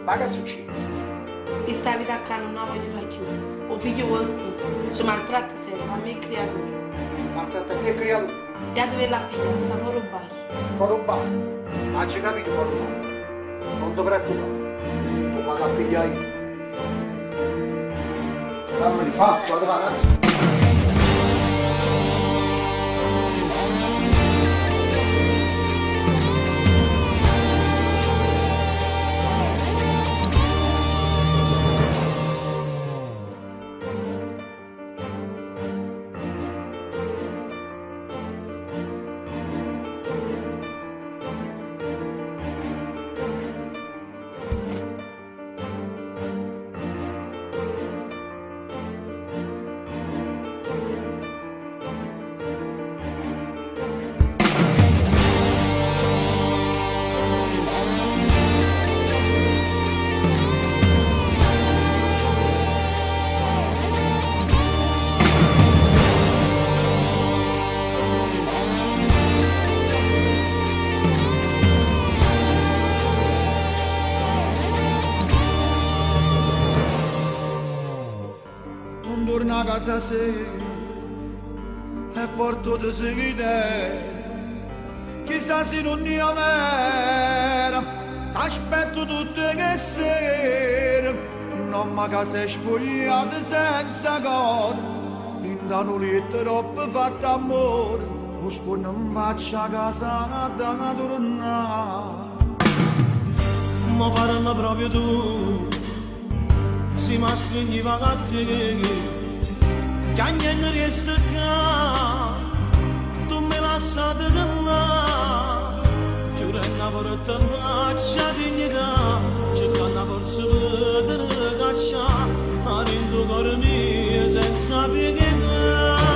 Ma che succede? Questa vita qua non la voglio fare più. O figlio vostro ci maltratta sempre, a me creatore. Maltratta te creatura? E a dove la piglia, sta fuori un bar. Fotobare? Ma ci capito fotobare? Non ti preoccupare, tu vado a pigliare io. Dammi di fatto, vado avanti. Torna a casa se è forte di seguire, chissà se non ne avere, aspetto tutte che sera, non mi casa è spogliata senza cor, in da nuletta troppo fatta amore, o scorno non faccia a casa da tornare. Ma parla proprio tu, si mi stringiva a te, che niente resta qua, tu mi lasciate da là, giuro che una porta faccia dignità, c'è una forza per te caccia, ma in tuo cuore mio senza pietà.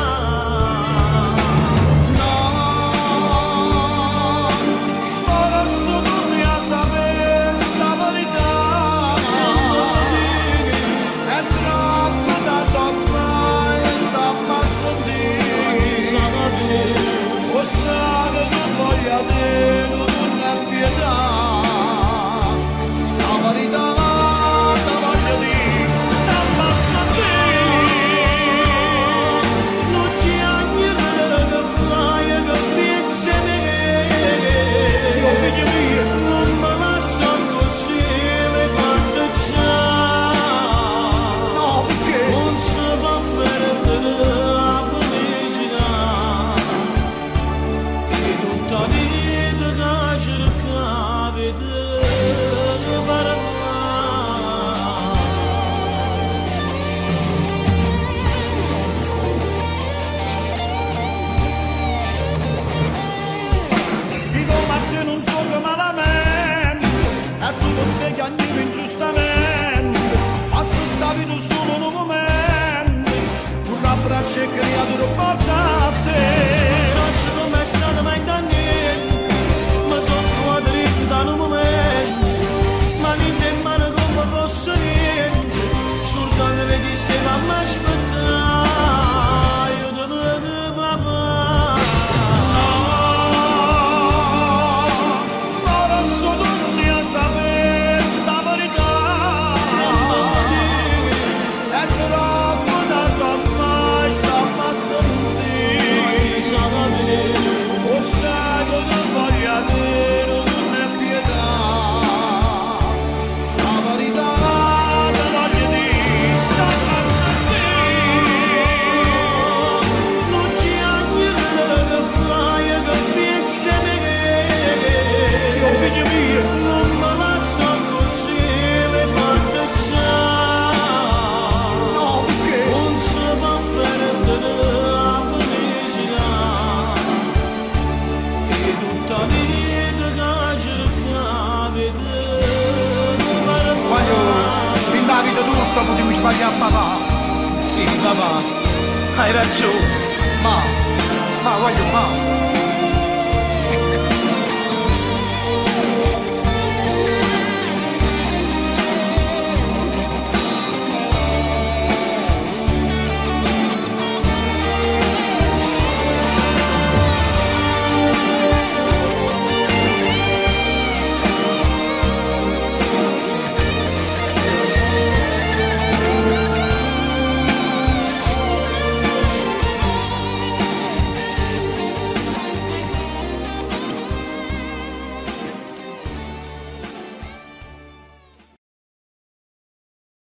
C'è creatura porta a te. Non so come è stato mai da niente, ma sono qua dritto da un momento, ma niente in mano come fosse niente, scordando vedi se mamma aspettare, io te lo dico papà. No, ora so torni a sapere sta verità, è troppo da ormai sta passando. O sai che voglio dire non è pietà, sta verità te voglio dire, sta passando. Non c'è niente che fai che pensi a me, Sì, oh figlio mio, non me la so così, le fatte già, no perché? non si può perdere la felicità. Tutta vita che cercavi te, Voglio, fin da vita tutto potevo sbagliare a papà. sì papà, hai ragione. Ma voglio, ma.